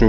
2,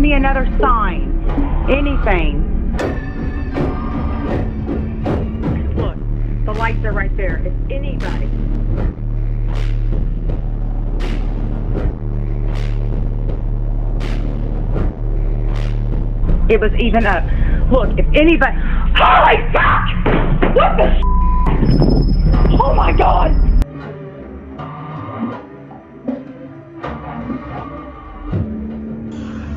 Me another sign, anything. Look, the lights are right there. If anybody. It was even up. Look, if anybody. Holy fuck! What the? Oh my God!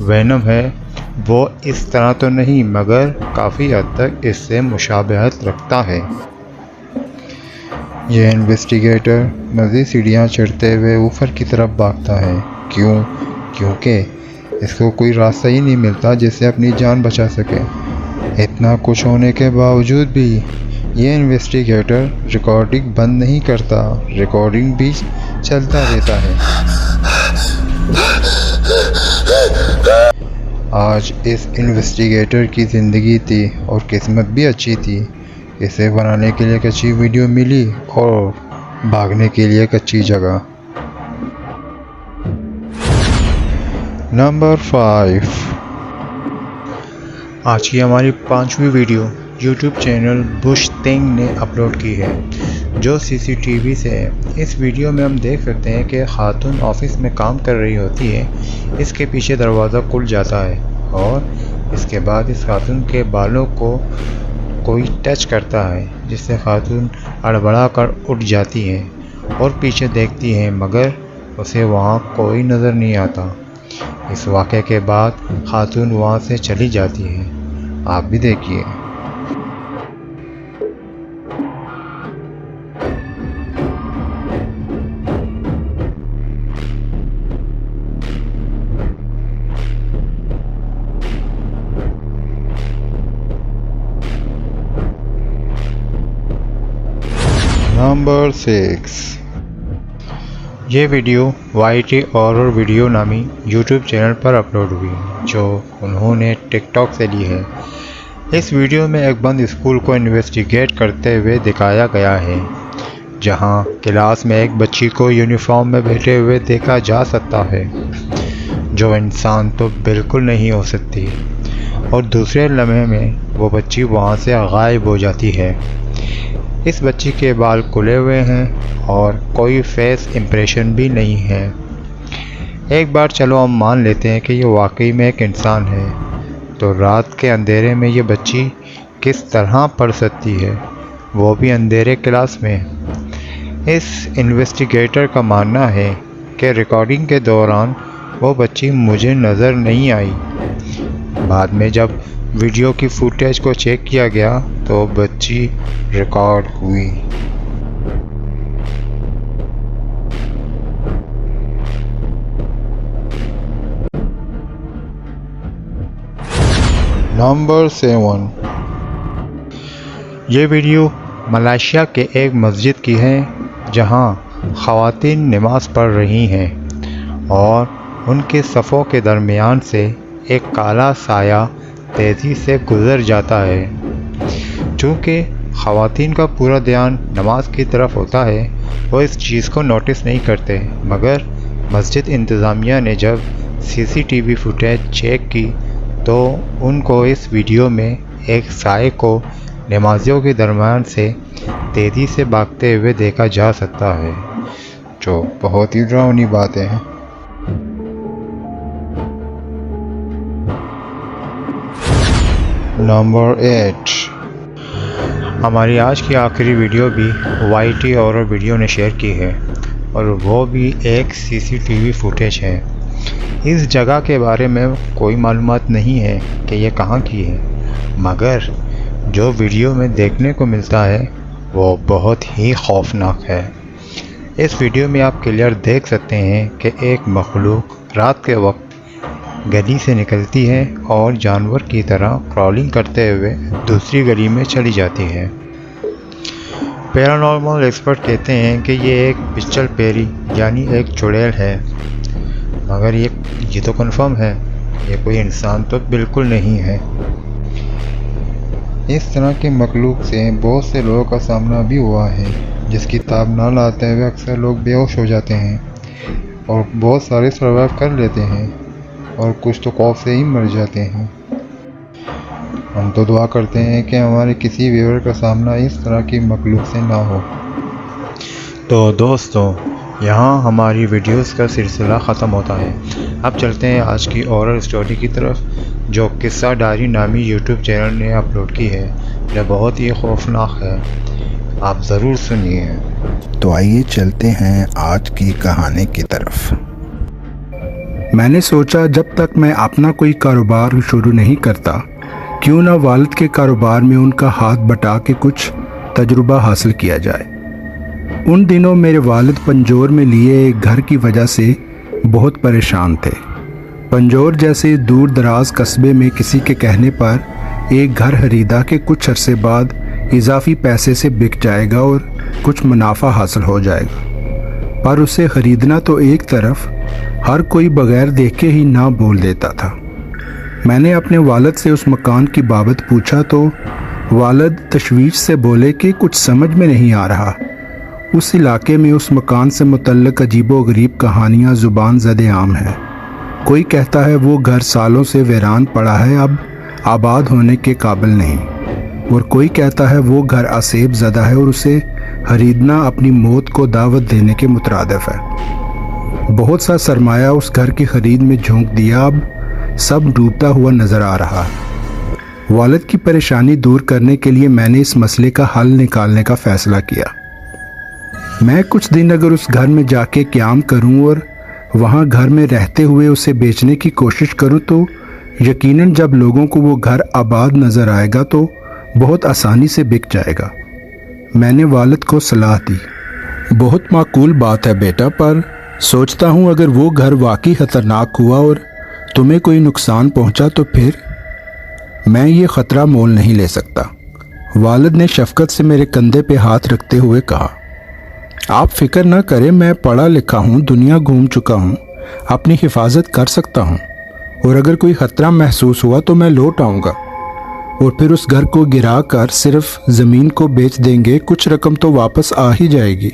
Venom ہے وہ اس طرح تو نہیں مگر کافی حد تک اس سے مشابہت رکھتا ہے۔ یہ انویسٹیگیٹر مزید سیڑھیاں چڑھتے ہوئے اوپر کی طرف بھاگتا ہے۔ کیونکہ اس کو کوئی راستہ ہی نہیں ملتا جس سے اپنی جان بچا سکے۔ اتنا کچھ ہونے کے باوجود بھی یہ انویسٹیگیٹر ریکارڈنگ بند نہیں کرتا، ریکارڈنگ بھی چلتا رہتا ہے۔ آج اس انویسٹیگیٹر کی زندگی تھی اور قسمت بھی اچھی تھی، اسے بنانے کے لیے ایک اچھی ویڈیو ملی اور بھاگنے کے لیے ایک اچھی جگہ۔ نمبر 5، آج کی ہماری 5ویں ویڈیو یوٹیوب چینل بش تنگ نے اپلوڈ کی ہے جو CCTV سے ہے۔ اس ویڈیو میں ہم دیکھ سکتے ہیں کہ خاتون آفس میں کام کر رہی ہوتی ہے، اس کے پیچھے دروازہ کھل جاتا ہے اور اس کے بعد اس خاتون کے بالوں کو کوئی ٹچ کرتا ہے جس سے خاتون ہڑبڑا کر اٹھ جاتی ہے اور پیچھے دیکھتی ہے مگر اسے وہاں کوئی نظر نہیں آتا۔ اس واقعے کے بعد خاتون وہاں سے چلی جاتی ہے۔ آپ بھی دیکھیے۔ نمبر 6، یہ ویڈیو YT ہارر ویڈیو نامی یوٹیوب چینل پر اپلوڈ ہوئی جو انہوں نے ٹک ٹاک سے لی ہے۔ اس ویڈیو میں ایک بند اسکول کو انویسٹیگیٹ کرتے ہوئے دکھایا گیا ہے جہاں کلاس میں ایک بچی کو یونیفارم میں بیٹھے ہوئے دیکھا جا سکتا ہے جو انسان تو بالکل نہیں ہو سکتی، اور دوسرے لمحے میں وہ بچی وہاں سے غائب ہو جاتی ہے۔ اس بچی کے بال کھلے ہوئے ہیں اور کوئی فیس امپریشن بھی نہیں ہے۔ ایک بار چلو ہم مان لیتے ہیں کہ یہ واقعی میں ایک انسان ہے، تو رات کے اندھیرے میں یہ بچی کس طرح پڑھ سکتی ہے، وہ بھی اندھیرے کلاس میں؟ اس انویسٹیگیٹر کا ماننا ہے کہ ریکارڈنگ کے دوران وہ بچی مجھے نظر نہیں آئی۔ بعد میں جب ویڈیو کی فوٹیج کو چیک کیا گیا تو بچی ریکارڈ ہوئی۔ نمبر 7، یہ ویڈیو ملائیشیا کے ایک مسجد کی ہے جہاں خواتین نماز پڑھ رہی ہیں اور ان کے صفوں کے درمیان سے ایک کالا سایہ تیزی سے گزر جاتا ہے۔ چونکہ خواتین کا پورا دھیان نماز کی طرف ہوتا ہے، وہ اس چیز کو نوٹس نہیں کرتے، مگر مسجد انتظامیہ نے جب CCTV فوٹیج چیک کی تو ان کو اس ویڈیو میں ایک سائے کو نمازیوں کے درمیان سے تیزی سے بھاگتے ہوئے دیکھا جا سکتا ہے، جو بہت ہی ڈراؤنی باتیں ہیں۔ نمبر 8، ہماری آج کی آخری ویڈیو بھی YT ہارر ویڈیو نے شیئر کی ہے اور وہ بھی ایک CCTV فوٹیج ہے۔ اس جگہ کے بارے میں کوئی معلومات نہیں ہے کہ یہ کہاں کی ہے، مگر جو ویڈیو میں دیکھنے کو ملتا ہے وہ بہت ہی خوفناک ہے۔ اس ویڈیو میں آپ کلیئر دیکھ سکتے ہیں کہ ایک مخلوق رات کے وقت گلی سے نکلتی ہے اور جانور کی طرح کرالنگ کرتے ہوئے دوسری گلی میں چلی جاتی ہے۔ پیرانارمل ایکسپرٹ کہتے ہیں کہ یہ ایک پچل پیری یعنی ایک چڑیل ہے، مگر یہ تو کنفرم ہے، یہ کوئی انسان تو بالکل نہیں ہے۔ اس طرح کے مخلوق سے بہت سے لوگوں کا سامنا بھی ہوا ہے، جس کی تاب نہ لاتے ہوئے اکثر لوگ بے ہوش ہو جاتے ہیں اور بہت سارے سروائیو کر لیتے ہیں اور کچھ تو خوف سے ہی مر جاتے ہیں۔ ہم تو دعا کرتے ہیں کہ ہمارے کسی ویور کا سامنا اس طرح کی مخلوق سے نہ ہو۔ تو دوستو، یہاں ہماری ویڈیوز کا سلسلہ ختم ہوتا ہے۔ اب چلتے ہیں آج کی ہارر اسٹوری کی طرف، جو قصہ ڈائری نامی یوٹیوب چینل نے اپلوڈ کی ہے، جو بہت ہی خوفناک ہے۔ آپ ضرور سنیے۔ تو آئیے چلتے ہیں آج کی کہانی کی طرف۔ میں نے سوچا جب تک میں اپنا کوئی کاروبار شروع نہیں کرتا کیوں نہ والد کے کاروبار میں ان کا ہاتھ بٹا کے کچھ تجربہ حاصل کیا جائے۔ ان دنوں میرے والد پنجور میں لیے ایک گھر کی وجہ سے بہت پریشان تھے۔ پنجور جیسے دور دراز قصبے میں کسی کے کہنے پر ایک گھر خریدا کہ کچھ عرصے بعد اضافی پیسے سے بک جائے گا اور کچھ منافع حاصل ہو جائے گا، پر اسے خریدنا تو ایک طرف، ہر کوئی بغیر دیکھے ہی نہ بول دیتا تھا۔ میں نے اپنے والد سے اس مکان کی بابت پوچھا تو والد تشویش سے بولے کہ کچھ سمجھ میں نہیں آ رہا۔ اس علاقے میں اس مکان سے متعلق عجیب و غریب کہانیاں زبان زد عام ہیں۔ کوئی کہتا ہے وہ گھر سالوں سے ویران پڑا ہے، اب آباد ہونے کے قابل نہیں، اور کوئی کہتا ہے وہ گھر آسیب زدہ ہے اور اسے خریدنا اپنی موت کو دعوت دینے کے مترادف ہے۔ بہت سا سرمایہ اس گھر کی خرید میں جھونک دیا، اب سب ڈوبتا ہوا نظر آ رہا ہے۔ والد کی پریشانی دور کرنے کے لیے میں نے اس مسئلے کا حل نکالنے کا فیصلہ کیا۔ میں کچھ دن اگر اس گھر میں جا کے قیام کروں اور وہاں گھر میں رہتے ہوئے اسے بیچنے کی کوشش کروں تو یقیناً جب لوگوں کو وہ گھر آباد نظر آئے گا تو بہت آسانی سے بک جائے گا۔ میں نے والد کو صلاح دی، بہت معقول بات ہے بیٹا، پر سوچتا ہوں اگر وہ گھر واقعی خطرناک ہوا اور تمہیں کوئی نقصان پہنچا تو پھر میں یہ خطرہ مول نہیں لے سکتا۔ والد نے شفقت سے میرے کندھے پہ ہاتھ رکھتے ہوئے کہا، آپ فکر نہ کریں، میں پڑھا لکھا ہوں، دنیا گھوم چکا ہوں، اپنی حفاظت کر سکتا ہوں، اور اگر کوئی خطرہ محسوس ہوا تو میں لوٹ آؤں گا اور پھر اس گھر کو گرا کر صرف زمین کو بیچ دیں گے، کچھ رقم تو واپس آ ہی جائے گی۔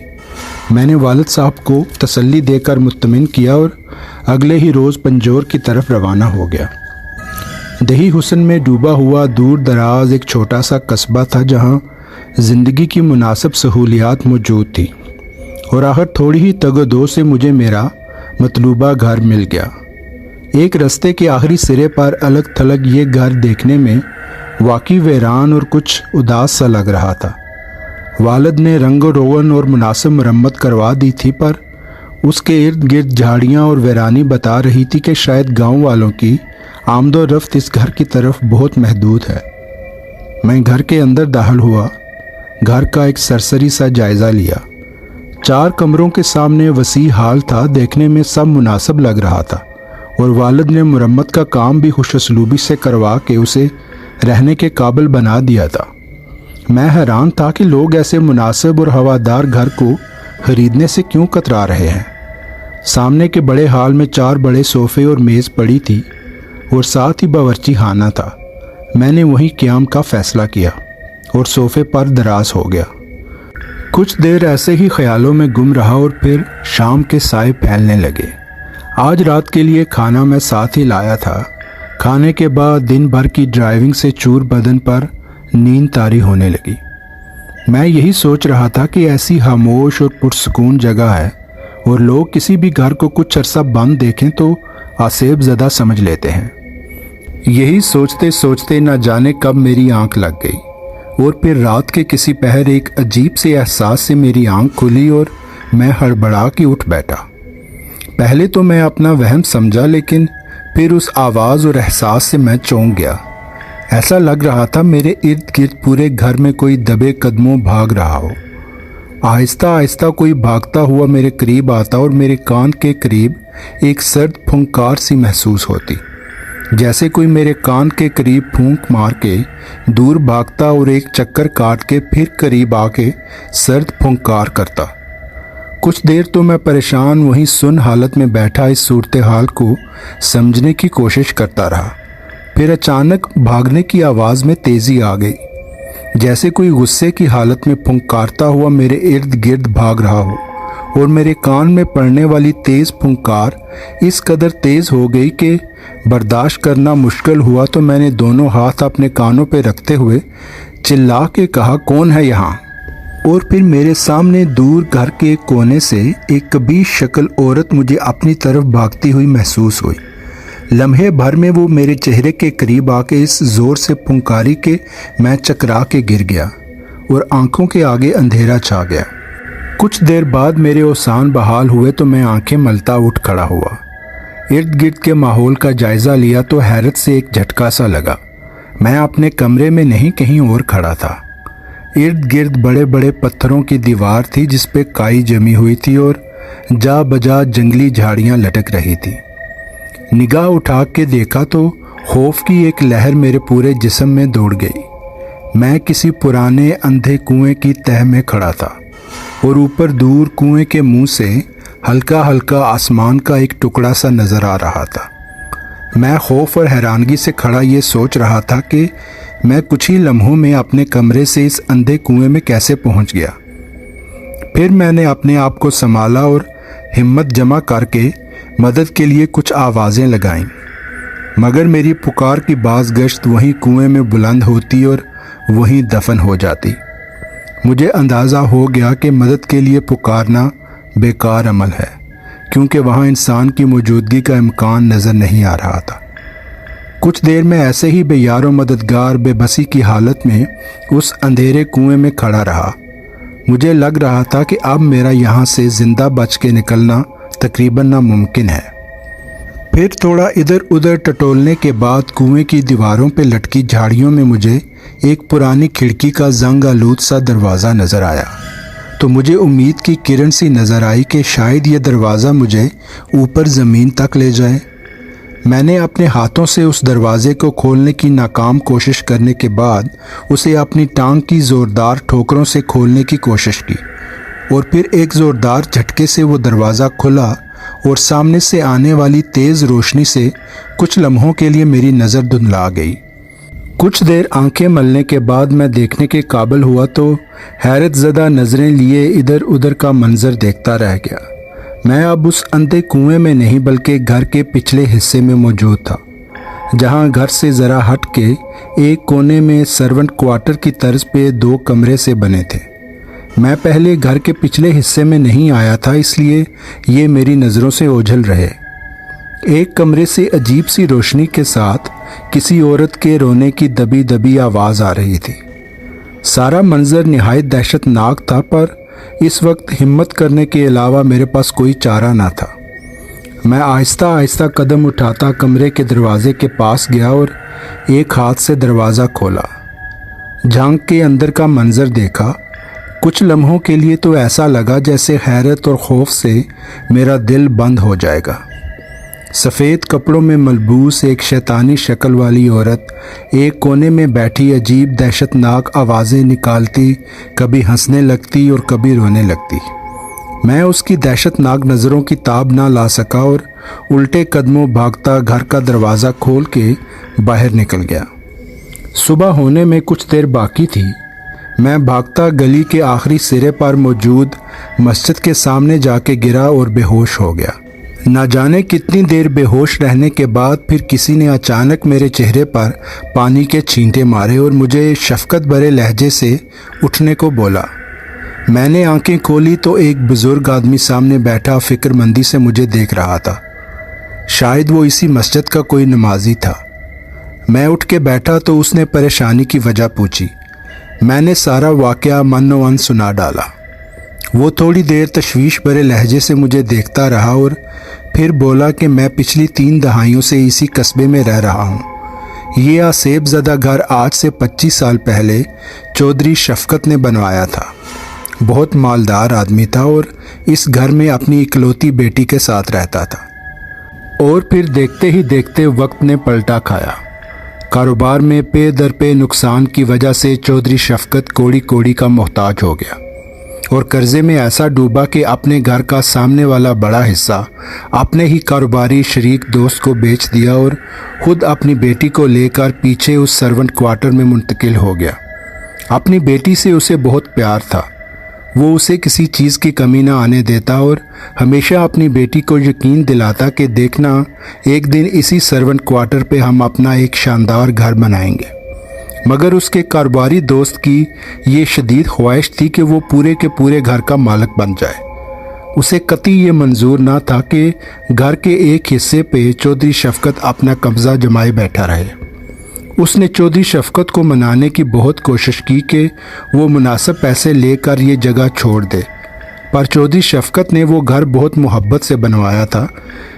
میں نے والد صاحب کو تسلی دے کر مطمئن کیا اور اگلے ہی روز پنجور کی طرف روانہ ہو گیا۔ دیہی حسن میں ڈوبا ہوا دور دراز ایک چھوٹا سا قصبہ تھا جہاں زندگی کی مناسب سہولیات موجود تھی، اور آخر تھوڑی ہی تگ و دو سے مجھے میرا مطلوبہ گھر مل گیا۔ ایک رستے کے آخری سرے پر الگ تھلگ یہ گھر دیکھنے میں واقعی ویران اور کچھ اداس سا لگ رہا تھا۔ والد نے رنگ و روغن اور مناسب مرمت کروا دی تھی، پر اس کے ارد گرد جھاڑیاں اور ویرانی بتا رہی تھی کہ شاید گاؤں والوں کی آمد و رفت اس گھر کی طرف بہت محدود ہے۔ میں گھر کے اندر داخل ہوا، گھر کا ایک سرسری سا جائزہ لیا۔ 4 کمروں کے سامنے وسیع ہال تھا، دیکھنے میں سب مناسب لگ رہا تھا، اور والد نے مرمت کا کام بھی خوش اسلوبی سے کروا کے اسے رہنے کے قابل بنا دیا تھا۔ میں حیران تھا کہ لوگ ایسے مناسب اور ہوادار گھر کو خریدنے سے کیوں کترا رہے ہیں۔ سامنے کے بڑے ہال میں 4 بڑے صوفے اور میز پڑی تھی اور ساتھ ہی باورچی خانہ تھا۔ میں نے وہیں قیام کا فیصلہ کیا اور صوفے پر دراز ہو گیا۔ کچھ دیر ایسے ہی خیالوں میں گم رہا اور پھر شام کے سائے پھیلنے لگے۔ آج رات کے لیے کھانا میں ساتھ ہی لایا تھا۔ کھانے کے بعد دن بھر کی ڈرائیونگ سے چور بدن پر نیند طاری ہونے لگی۔ میں یہی سوچ رہا تھا کہ ایسی خاموش اور پرسکون جگہ ہے اور لوگ کسی بھی گھر کو کچھ عرصہ بند دیکھیں تو آسیب زدہ سمجھ لیتے ہیں۔ یہی سوچتے سوچتے نہ جانے کب میری آنکھ لگ گئی، اور پھر رات کے کسی پہر ایک عجیب سے احساس سے میری آنکھ کھلی اور میں ہڑبڑا کے اٹھ بیٹھا۔ پہلے تو میں اپنا وہم سمجھا، لیکن پھر اس آواز اور احساس سے میں چونک گیا۔ ایسا لگ رہا تھا میرے ارد گرد پورے گھر میں کوئی دبے قدموں بھاگ رہا ہو۔ آہستہ آہستہ کوئی بھاگتا ہوا میرے قریب آتا اور میرے کان کے قریب ایک سرد پھنکار سی محسوس ہوتی، جیسے کوئی میرے کان کے قریب پھونک مار کے دور بھاگتا اور ایک چکر کاٹ کے پھر قریب آ کے سرد پھنکار کرتا۔ کچھ دیر تو میں پریشان وہیں سن حالت میں بیٹھا اس صورتحال کو سمجھنے کی کوشش کرتا رہا۔ پھر اچانک بھاگنے کی آواز میں تیزی آ گئی، جیسے کوئی غصے کی حالت میں پھنکارتا ہوا میرے ارد گرد بھاگ رہا ہو، اور میرے کان میں پڑنے والی تیز پھنکار اس قدر تیز ہو گئی کہ برداشت کرنا مشکل ہوا، تو میں نے دونوں ہاتھ اپنے کانوں پہ رکھتے ہوئے چلا کے کہا، کون ہے یہاں؟ اور پھر میرے سامنے دور گھر کے ایک کونے سے ایک قبیح شکل عورت مجھے اپنی طرف بھاگتی ہوئی محسوس ہوئی۔ لمحے بھر میں وہ میرے چہرے کے قریب آ کے اس زور سے پھنکاری کہ میں چکرا کے گر گیا اور آنکھوں کے آگے اندھیرا چھا گیا۔ کچھ دیر بعد میرے اوسان بحال ہوئے تو میں آنکھیں ملتا اٹھ کھڑا ہوا۔ ارد گرد کے ماحول کا جائزہ لیا تو حیرت سے ایک جھٹکا سا لگا۔ میں اپنے کمرے میں نہیں کہیں اور کھڑا تھا۔ ارد گرد بڑے بڑے پتھروں کی دیوار تھی جس پہ کائی جمی ہوئی تھی اور جا بجا جنگلی جھاڑیاں لٹک رہی تھی۔ نگاہ اٹھا کے دیکھا تو خوف کی ایک لہر میرے پورے جسم میں دوڑ گئی۔ میں کسی پرانے اندھے کنویں کی تہہ میں کھڑا تھا اور اوپر دور کنویں کے منہ سے ہلکا ہلکا آسمان کا ایک ٹکڑا سا نظر آ رہا تھا۔ میں خوف اور حیرانگی سے کھڑا یہ سوچ رہا تھا کہ میں کچھ ہی لمحوں میں اپنے کمرے سے اس اندھے کنویں میں کیسے پہنچ گیا۔ پھر میں نے اپنے آپ کو سنبھالا اور ہمت جمع کر کے مدد کے لیے کچھ آوازیں لگائیں، مگر میری پکار کی باز گشت وہیں کنویں میں بلند ہوتی اور وہیں دفن ہو جاتی۔ مجھے اندازہ ہو گیا کہ مدد کے لیے پکارنا بیکار عمل ہے، کیونکہ وہاں انسان کی موجودگی کا امکان نظر نہیں آ رہا تھا۔ کچھ دیر میں ایسے ہی بے یار و مددگار بے بسی کی حالت میں اس اندھیرے کنویں میں کھڑا رہا۔ مجھے لگ رہا تھا کہ اب میرا یہاں سے زندہ بچ کے نکلنا تقریباً ناممکن ہے۔ پھر تھوڑا ادھر ادھر ٹٹولنے کے بعد کنویں کی دیواروں پہ لٹکی جھاڑیوں میں مجھے ایک پرانی کھڑکی کا زنگ آلود سا دروازہ نظر آیا، تو مجھے امید کی کرن سی نظر آئی کہ شاید یہ دروازہ مجھے اوپر زمین تک لے جائے۔ میں نے اپنے ہاتھوں سے اس دروازے کو کھولنے کی ناکام کوشش کرنے کے بعد اسے اپنی ٹانگ کی زوردار ٹھوکروں سے کھولنے کی کوشش کی، اور پھر ایک زوردار جھٹکے سے وہ دروازہ کھلا اور سامنے سے آنے والی تیز روشنی سے کچھ لمحوں کے لیے میری نظر دھندلا گئی۔ کچھ دیر آنکھیں ملنے کے بعد میں دیکھنے کے قابل ہوا تو حیرت زدہ نظریں لیے ادھر ادھر کا منظر دیکھتا رہ گیا۔ میں اب اس اندھے کنویں میں نہیں بلکہ گھر کے پچھلے حصے میں موجود تھا، جہاں گھر سے ذرا ہٹ کے ایک کونے میں سرونٹ کوارٹر کی طرز پہ 2 کمرے سے بنے تھے۔ میں پہلے گھر کے پچھلے حصے میں نہیں آیا تھا، اس لیے یہ میری نظروں سے اوجھل رہے۔ ایک کمرے سے عجیب سی روشنی کے ساتھ کسی عورت کے رونے کی دبی دبی آواز آ رہی تھی۔ سارا منظر نہایت دہشت ناک تھا، پر اس وقت ہمت کرنے کے علاوہ میرے پاس کوئی چارہ نہ تھا۔ میں آہستہ آہستہ قدم اٹھاتا کمرے کے دروازے کے پاس گیا اور ایک ہاتھ سے دروازہ کھولا۔ جھانک کے اندر کا منظر دیکھا۔ کچھ لمحوں کے لیے تو ایسا لگا جیسے حیرت اور خوف سے میرا دل بند ہو جائے گا۔ سفید کپڑوں میں ملبوس ایک شیطانی شکل والی عورت ایک کونے میں بیٹھی عجیب دہشت ناک آوازیں نکالتی، کبھی ہنسنے لگتی اور کبھی رونے لگتی۔ میں اس کی دہشت ناک نظروں کی تاب نہ لا سکا اور الٹے قدموں بھاگتا گھر کا دروازہ کھول کے باہر نکل گیا۔ صبح ہونے میں کچھ دیر باقی تھی۔ میں بھاگتا گلی کے آخری سرے پر موجود مسجد کے سامنے جا کے گرا اور بے ہوش ہو گیا۔ نہ جانے کتنی دیر بے ہوش رہنے کے بعد پھر کسی نے اچانک میرے چہرے پر پانی کے چھینٹے مارے اور مجھے شفقت بھرے لہجے سے اٹھنے کو بولا۔ میں نے آنکھیں کھولی تو ایک بزرگ آدمی سامنے بیٹھا فکر مندی سے مجھے دیکھ رہا تھا۔ شاید وہ اسی مسجد کا کوئی نمازی تھا۔ میں اٹھ کے بیٹھا تو اس نے پریشانی کی وجہ پوچھی۔ میں نے سارا واقعہ من و ان سنا ڈالا۔ وہ تھوڑی دیر تشویش بھرے لہجے سے مجھے دیکھتا رہا اور پھر بولا کہ میں پچھلی 3 دہائیوں سے اسی قصبے میں رہ رہا ہوں۔ یہ آسیب زدہ گھر آج سے 25 سال پہلے چودھری شفقت نے بنوایا تھا۔ بہت مالدار آدمی تھا اور اس گھر میں اپنی اکلوتی بیٹی کے ساتھ رہتا تھا۔ اور پھر دیکھتے ہی دیکھتے وقت نے پلٹا کھایا۔ کاروبار میں پے در پے نقصان کی وجہ سے چودھری شفقت کوڑی کوڑی کا محتاج ہو گیا اور قرضے میں ایسا ڈوبا کہ اپنے گھر کا سامنے والا بڑا حصہ اپنے ہی کاروباری شریک دوست کو بیچ دیا اور خود اپنی بیٹی کو لے کر پیچھے اس سرونٹ کوارٹر میں منتقل ہو گیا۔ اپنی بیٹی سے اسے بہت پیار تھا۔ وہ اسے کسی چیز کی کمی نہ آنے دیتا اور ہمیشہ اپنی بیٹی کو یقین دلاتا کہ دیکھنا ایک دن اسی سرونٹ کوارٹر پہ ہم اپنا ایک شاندار گھر بنائیں گے۔ مگر اس کے کاروباری دوست کی یہ شدید خواہش تھی کہ وہ پورے کے پورے گھر کا مالک بن جائے۔ اسے قطعی یہ منظور نہ تھا کہ گھر کے ایک حصے پہ چودھری شفقت اپنا قبضہ جمائے بیٹھا رہے۔ اس نے چودھری شفقت کو منانے کی بہت کوشش کی کہ وہ مناسب پیسے لے کر یہ جگہ چھوڑ دے، پر چودھری شفقت نے وہ گھر بہت محبت سے بنوایا تھا،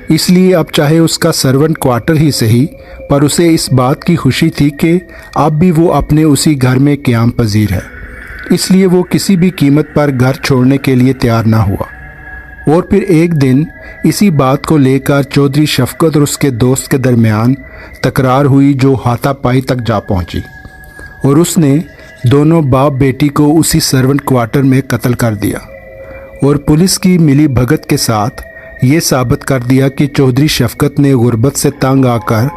اس لیے اب چاہے اس کا سرونٹ کوارٹر ہی صحیح، پر اسے اس بات کی خوشی تھی کہ اب بھی وہ اپنے اسی گھر میں قیام پذیر ہے، اس لیے وہ کسی بھی قیمت پر گھر چھوڑنے کے لیے تیار نہ ہوا۔ اور پھر ایک دن اسی بات کو لے کر چودھری شفقت اور اس کے دوست کے درمیان تکرار ہوئی جو ہاتھا پائی تک جا پہنچی، اور اس نے دونوں باپ بیٹی کو اسی سرونٹ کوارٹر میں قتل کر دیا، اور پولیس کی ملی بھگت کے ساتھ یہ ثابت کر دیا کہ چودھری شفقت نے غربت سے تنگ آ کر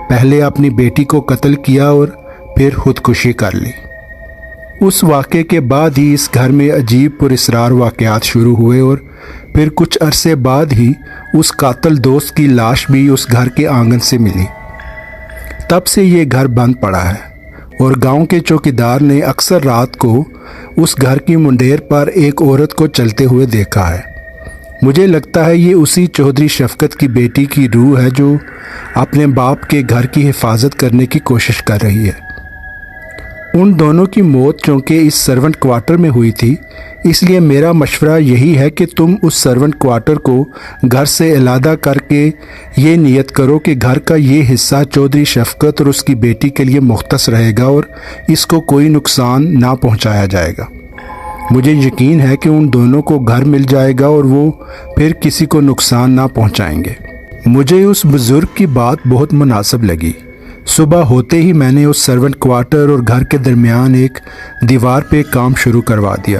پہلے اپنی بیٹی کو قتل کیا اور پھر خودکشی کر لی۔ اس واقعے کے بعد ہی اس گھر میں عجیب پراسرار واقعات شروع ہوئے، اور پھر کچھ عرصے بعد ہی اس قاتل دوست کی لاش بھی اس گھر کے آنگن سے ملی۔ تب سے یہ گھر بند پڑا ہے، اور گاؤں کے چوکیدار نے اکثر رات کو اس گھر کی منڈیر پر ایک عورت کو چلتے ہوئے دیکھا ہے۔ مجھے لگتا ہے یہ اسی چودھری شفقت کی بیٹی کی روح ہے جو اپنے باپ کے گھر کی حفاظت کرنے کی کوشش کر رہی ہے۔ ان دونوں کی موت چونکہ اس سرونٹ کوارٹر میں ہوئی تھی، اس لیے میرا مشورہ یہی ہے کہ تم اس سرونٹ کوارٹر کو گھر سے علیحدہ کر کے یہ نیت کرو کہ گھر کا یہ حصہ چودھری شفقت اور اس کی بیٹی کے لیے مختص رہے گا اور اس کو کوئی نقصان نہ پہنچایا جائے گا۔ مجھے یقین ہے کہ ان دونوں کو گھر مل جائے گا اور وہ پھر کسی کو نقصان نہ پہنچائیں گے۔ مجھے اس بزرگ کی بات بہت مناسب لگی۔ صبح ہوتے ہی میں نے اس سرونٹ کوارٹر اور گھر کے درمیان ایک دیوار پہ کام شروع کروا دیا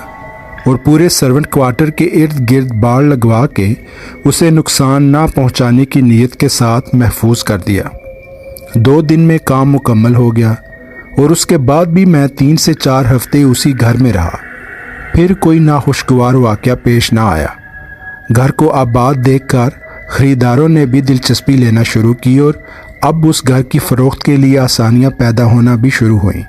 اور پورے سرونٹ کوارٹر کے ارد گرد باڑ لگوا کے اسے نقصان نہ پہنچانے کی نیت کے ساتھ محفوظ کر دیا۔ 2 دن میں کام مکمل ہو گیا، اور اس کے بعد بھی میں 3 سے 4 ہفتے اسی گھر میں رہا۔ پھر کوئی ناخوشگوار واقعہ پیش نہ آیا۔ گھر کو آباد دیکھ کر خریداروں نے بھی دلچسپی لینا شروع کی، اور اب اس گھر کی فروخت کے لیے آسانیاں پیدا ہونا بھی شروع ہوئیں۔